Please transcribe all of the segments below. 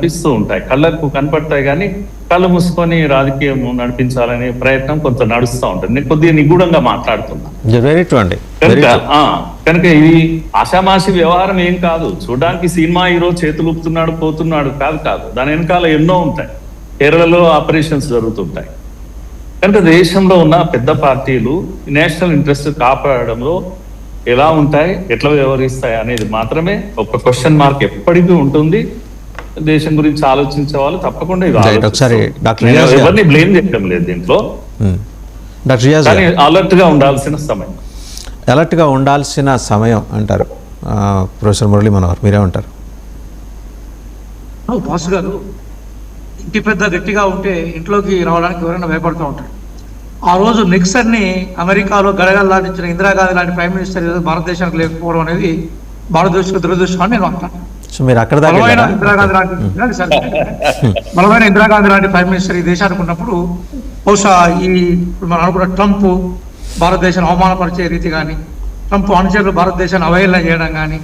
కనిపిస్తూ ఉంటాయి, కళ్ళకు కనపడతాయి, కానీ కళ్ళు మూసుకొని రాజకీయం నడిపించాలనే ప్రయత్నం కొంత నడుస్తూ ఉంటుంది. నేను కొద్దిగా నిగూఢంగా మాట్లాడుతున్నా కనుక ఇది ఆషామాషి వ్యవహారం ఏం కాదు. చూడడానికి సినిమా హీరో చేతులు ఊపుతున్నాడు పోతున్నాడు కాదు. దాని వెనకాల ఎన్నో ఉంటాయి. కేరళలో ఆపరేషన్స్ జరుగుతుంటాయి. కనుక దేశంలో ఉన్న పెద్ద పార్టీలు నేషనల్ ఇంట్రెస్ట్ కాపాడడంలో ఎలా ఉంటాయి, ఎట్లా వ్యవహరిస్తాయి అనేది మాత్రమే ఒక క్వశ్చన్ మార్క్ ఎప్పటికీ ఉంటుంది. దేశం గురించి ఆలోచించే వాళ్ళు తప్పకుండా ఎవరిని బ్లేమ్ చేయడం లేదు దీంట్లో. అలర్ట్ గా ఉండాల్సిన సమయం అంటారు ప్రొఫెసర్ మురళీ మనోహర్, మీరేమంటారు? బాస్ గారు, ఇంటి పెద్ద గట్టిగా ఉంటే ఇంట్లోకి రావడానికి ఎవరైనా భయపడుతూ ఉంటారు. ఆ రోజు నిక్సన్ ని అమెరికాలో గడగల్లాడించిన ఇందిరాగాంధీ లాంటి ప్రైమ్ మినిస్టర్ భారతదేశానికి లేకపోవడం అనేది భారతదేశ దురదృష్టం అని నేను అంటాను. బలమైన ఇందిరాగాంధీ లాంటి ప్రైమ్ మినిస్టర్ ఈ దేశానికి ఉన్నప్పుడు బహుశా ఈ మనం అనుకున్న ట్రంప్ భారతదేశాన్ని అవమానపరిచే రీతి కానీ, ట్రంప్ అనుచరులు భారతదేశాన్ని అవహేళన చేయడం కానీ,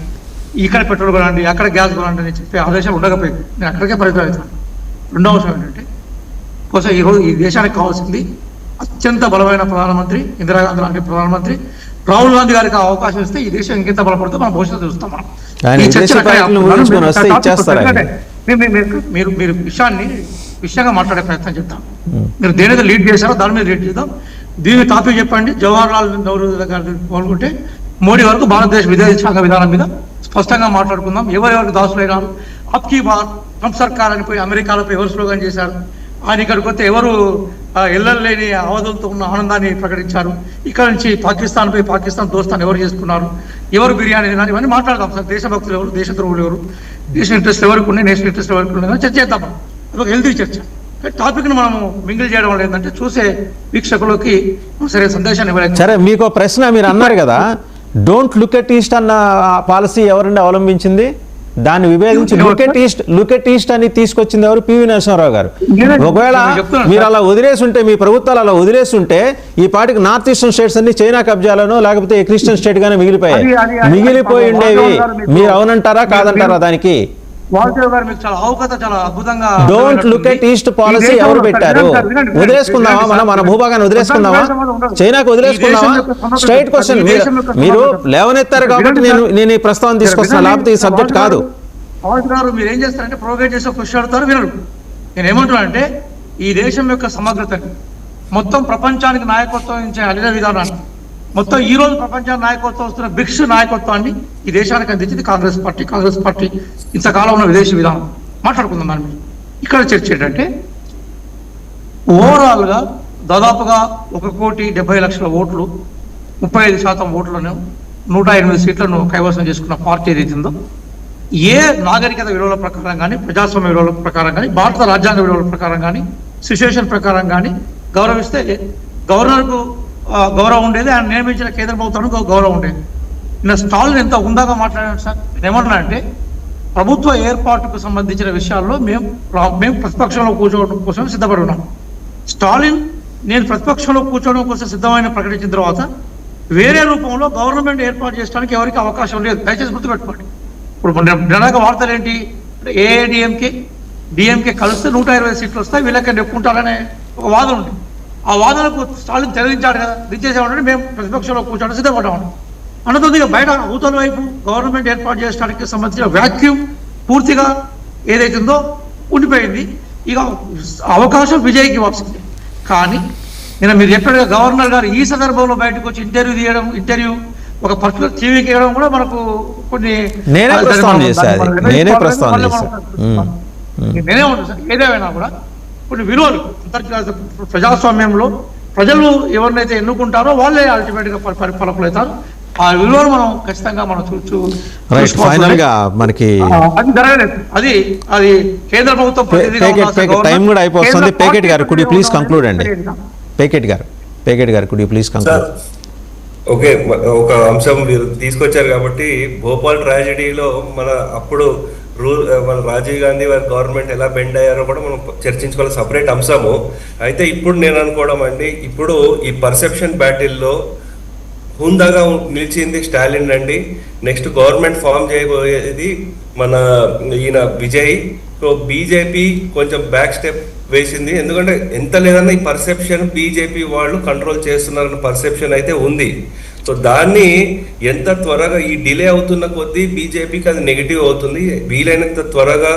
ఇక్కడ పెట్రోల్ కొనండి అక్కడ గ్యాస్ కొనండి అని చెప్పి ఆదేశాలు ఉండకపోయింది. నేను అక్కడికే పరిమితం అవుతాను. రెండవ అంశం ఏంటంటే బహుశా ఈరోజు ఈ దేశానికి కావాల్సింది అత్యంత బలమైన ప్రధానమంత్రి, ఇందిరాగాంధీ లాంటి ప్రధానమంత్రి. రాహుల్ గాంధీ గారికి అవకాశం ఇస్తే ఈ దేశం ఇంకెంత బలపడుతుందో మనం భవిష్యత్తు చూస్తాం. మనం మీరు విషయంగా మాట్లాడే ప్రయత్నం చేద్దాం. మీరు దేనితో లీడ్ చేశారో దాని మీద లీడ్ చేద్దాం. దీని టాపిక్ చెప్పండి. జవహర్లాల్ నెహ్రూ గారిని పాల్గొంటే మోడీ వరకు భారతదేశ విదేశాంగ విధానం మీద స్పష్టంగా మాట్లాడుకుందాం. ఎవరెవరికి దాసులైనారు, అబ్కీ బార్ ట్రంప్ సర్కార్ అని పోయి అమెరికాలో ఎవరు స్లోగన్ చేశారు, ఆయన ఇక్కడికి వస్తే ఎవరు ఎల్లలేని అవధులతో ఉన్న ఆనందాన్ని ప్రకటించారు, ఇక్కడ నుంచి పాకిస్తాన్ పోయి పాకిస్తాన్ దోస్తాన్ని ఎవరు చేసుకున్నారు, ఎవరు బిర్యానీ తినాలి, ఇవన్నీ మాట్లాడదాం సార్. దేశభక్తులు ఎవరు, దేశద్రోహులు ఎవరు, నేషనల్ ఇంట్రెస్ట్ ఎవరికి ఉన్నాయి, నేషనల్ ఇంట్రెస్ట్ ఎవరికి ఉన్నాయి చర్చ చేద్దాం. అదొక హెల్తీ చర్చ. టాపిక్ని మనం మింగిల్ చేయడం వల్ల ఏంటంటే చూసే వీక్షకులకి సరే సందేశాన్ని ఇవ్వలేదు. సరే, మీకు ప్రశ్న, మీరు అన్నారు కదా డోంట్ లుక్ ఎట్ ఈస్ట్ అన్న పాలసీ ఎవరండి అవలంబించింది? దాన్ని విభేదించి లుక్ ఎట్ ఈస్ట్ అని తీసుకొచ్చింది ఎవరు? పివి నరసింహారావు గారు. ఒకవేళ మీరు అలా వదిలేసి ఉంటే, మీ ప్రభుత్వాలు అలా వదిలేసి ఉంటే ఈ పాటికి నార్త్ ఈస్టర్న్ స్టేట్స్ అన్ని చైనా కబ్జాలను లేకపోతే క్రిస్టియన్ స్టేట్ గానే మిగిలిపోయి ఉండేవి. మీరు అవునంటారా కాదంటారా దానికి? Don't look at east policy ఎవరు పెట్టారు? వదిలేసుకుందామా మనం, మన భూభాగాన్ని వదిలేసుకుందామా, చైనాకు వదిలేసుకుందామా? స్ట్రైట్ క్వశ్చన్ మీరు లేవనెత్తారు కాబట్టి నేను ఈ ప్రస్తావన తీసుకొస్తున్నా, లేకపోతే ఈ సబ్జెక్ట్ కాదు. మీరు ఏం చేస్తారంటే ప్రోగ్రెస్ చేసే క్వశ్చన్ అడుగుతారు, వినరు. నేను ఏమంటున్నా అంటే ఈ దేశం యొక్క సమగ్రతని, మొత్తం ప్రపంచానికి నాయకత్వం ఇచ్చే అలిన విధానాన్ని, మొత్తం ఈ రోజు ప్రపంచానికి నాయకత్వం వస్తున్న బ్రిక్స్ నాయకత్వాన్ని ఈ దేశానికి అందించింది కాంగ్రెస్ పార్టీ. కాంగ్రెస్ పార్టీ ఇంతకాలం ఉన్న విదేశీ విధానం మాట్లాడుకుందాం. దాని మీద ఇక్కడ చర్చ ఏంటంటే ఓవరాల్ గా దాదాపుగా 1,70,00,000 ఓట్లు, 35% ఓట్లను, 108 సీట్లను కైవసం చేసుకున్న పార్టీ ఏదైతుందో ఏ నాగరికత విలువల ప్రకారం కానీ, ప్రజాస్వామ్య విలువల ప్రకారం కానీ, భారత రాజ్యాంగ విలువల ప్రకారం కానీ, సిచ్యుయేషన్ ప్రకారం కానీ గౌరవిస్తే గవర్నర్కు గౌరవం ఉండేది, ఆయన నియమించిన కేంద్ర ప్రభుత్వానికి గౌరవం ఉండేది. నిన్న స్టాలిన్ ఎంత ఉందాగా మాట్లాడాడు సార్. ఏమన్నా అంటే ప్రభుత్వ ఏర్పాటుకు సంబంధించిన విషయాల్లో మేము ప్రతిపక్షంలో కూర్చోవడం కోసం సిద్ధపడి ఉన్నాం. స్టాలిన్ నేను ప్రతిపక్షంలో కూర్చోవడం కోసం సిద్ధమైన ప్రకటించిన తర్వాత వేరే రూపంలో గవర్నమెంట్ ఏర్పాటు చేయడానికి ఎవరికి అవకాశం లేదు. దయచేసి గుర్తుపెట్టుకోండి. ఇప్పుడు నిన్నక వార్తలు ఏంటి, ఏఐడిఎంకే డిఎంకే కలిస్తే 120 సీట్లు వస్తాయి, వీళ్ళకి నెప్పుకుంటారనే ఒక వాదన ఉంది. ఆ వాదనకు స్టాలిన్ తెరదించాడు కదా, దించేసామంటే మేము ప్రతిపక్షంలో కూర్చోవడం సిద్ధపడ్డాము. అన్నది బయట అవతల వైపు గవర్నమెంట్ ఏర్పాటు చేయడానికి సంబంధించిన వ్యాక్యూమ్ పూర్తిగా ఏదైతుందో ఉండిపోయింది. ఇక అవకాశం విజయ్కి ఇవ్వాల్సింది. కానీ నేను మీరు చెప్పాడుగా గవర్నర్ గారు ఈ సందర్భంలో బయటకు వచ్చి ఇంటర్వ్యూ ఒక పర్టికులర్ టీవీకి ఇవ్వడం కూడా మనకు కొన్ని నేనే ఉంటుంది సార్. ఏదేమైనా కూడా కొన్ని విలువలు అంతర్జాతీయ ప్రజాస్వామ్యంలో ప్రజలు ఎవరినైతే ఎన్నుకుంటారో వాళ్ళే అల్టిమేట్ గా పరిపాలకులు అవుతారు. ఆ విలువలు మనం ఖచ్చితంగా మనం ఫైనల్ గా మనకి అది జరగలేదు. అది కేంద్ర ప్రభుత్వం టైం కూడా అయిపోతుంది. పేకెట్ గారు కుడ్ యు ప్లీజ్ కంక్లూడ్ అండి. పేకెట్ గారు could you please conclude. Okay, ఒక అంశం మీరు తీసుకొచ్చారు కాబట్టి భోపాల్ ట్రాజడీలో అప్పుడు మన రాజీవ్ గాంధీ వారి గవర్నమెంట్ ఎలా బెండ్ అయ్యారో కూడా మనం చర్చించుకోవాలి, సపరేట్ అంశము. అయితే ఇప్పుడు నేను అనుకోవడం అండి, ఇప్పుడు ఈ పర్సెప్షన్ బ్యాటిల్లో హుందాగా నిలిచింది స్టాలిన్ అండి. నెక్స్ట్ గవర్నమెంట్ ఫామ్ చేయబోయేది మన ఈయన విజయ్. సో బీజేపీ కొంచెం బ్యాక్ స్టెప్ వేసింది. ఎందుకంటే ఎంత లేదన్నా ఈ పర్సెప్షన్ బీజేపీ వాళ్ళు కంట్రోల్ చేస్తున్నారన్న పర్సెప్షన్ అయితే ఉంది. సో దాన్ని ఎంత త్వరగా ఈ డిలే అవుతున్న కొద్దీ బీజేపీకి అది నెగిటివ్ అవుతుంది. వీలైనంత త్వరగా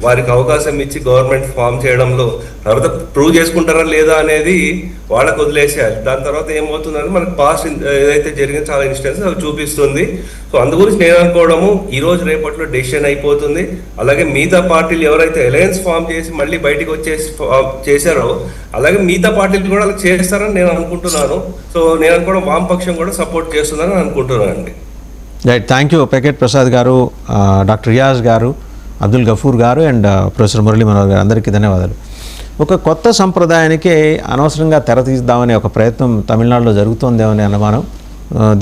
వారికి అవకాశం ఇచ్చి గవర్నమెంట్ ఫామ్ చేయడంలో తర్వాత ప్రూవ్ చేసుకుంటారా లేదా అనేది వాళ్ళకు వదిలేసేయాలి. దాని తర్వాత ఏమవుతుందని మనకు పాస్ట్ ఏదైతే జరిగిన చాలా ఇన్స్టెన్సెస్ అవి చూపిస్తుంది. సో అందు గురించి నేను అనుకోవడము ఈ రోజు రేపట్లో డెసిషన్ అయిపోతుంది. అలాగే మిగతా పార్టీలు ఎవరైతే అలయన్స్ ఫామ్ చేసి మళ్ళీ బయటకు వచ్చేసి చేశారో అలాగే మిగతా పార్టీలు కూడా అలా చేస్తారని నేను అనుకుంటున్నాను. సో నేను అనుకోవడం వామపక్షం కూడా సపోర్ట్ చేస్తుందని అనుకుంటున్నాను అండి. రైట్, థ్యాంక్ యూ పెకెట్ ప్రసాద్ గారు, డాక్టర్ రియాజ్ గారు, అబ్దుల్ గఫూర్ గారు అండ్ ప్రొఫెసర్ మురళీ మనోహర్ గారు, అందరికీ ధన్యవాదాలు. ఒక కొత్త సంప్రదాయానికి అనవసరంగా తెర తీద్దామనే ఒక ప్రయత్నం తమిళనాడులో జరుగుతోందేమో అనే అనుమానం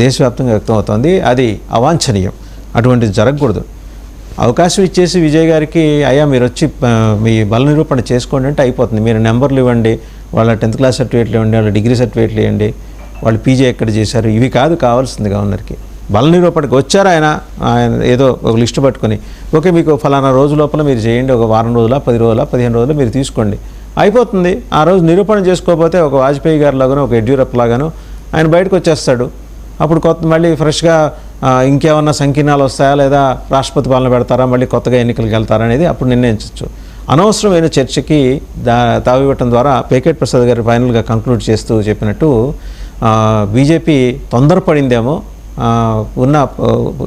దేశవ్యాప్తంగా వ్యక్తం అవుతోంది. అది అవాంఛనీయం, అటువంటిది జరగకూడదు. అవకాశం ఇచ్చేసి విజయ్ గారికి అయ్యా మీరు వచ్చి మీ బల నిరూపణ చేసుకోండి అంటే అయిపోతుంది. మీరు నెంబర్లు ఇవ్వండి, వాళ్ళ 10th క్లాస్ సర్టిఫికేట్లు ఇవ్వండి, వాళ్ళ డిగ్రీ సర్టిఫికేట్లు ఇవ్వండి, వాళ్ళు పీజీ ఎక్కడ చేశారు, ఇవి కాదు కావాల్సింది గవర్నర్కి. బల నిరూపణకి వచ్చారు ఆయన ఏదో ఒక లిస్టు పట్టుకొని ఓకే మీకు ఫలానా రోజు లోపల మీరు చేయండి, ఒక వారం రోజుల 10 రోజుల 15 రోజుల మీరు తీసుకోండి, అయిపోతుంది. ఆ రోజు నిరూపణ చేసుకోకపోతే ఒక వాజ్పేయి గారి లాగానో ఒక యడ్యూరప్ప లాగానో ఆయన బయటకు వచ్చేస్తాడు. అప్పుడు మళ్ళీ ఫ్రెష్గా ఇంకేమన్నా సంకీర్ణాలు వస్తాయా లేదా రాష్ట్రపతి పాలన పెడతారా, మళ్ళీ కొత్తగా ఎన్నికలకు వెళ్తారా అనేది అప్పుడు నిర్ణయించవచ్చు. అనవసరమైన చర్చకి తావివ్వటం ద్వారా పెకెట్ ప్రసాద్ గారు ఫైనల్గా కంక్లూడ్ చేస్తూ చెప్పినట్టు బీజేపీ తొందరపడిందేమో, ఉన్న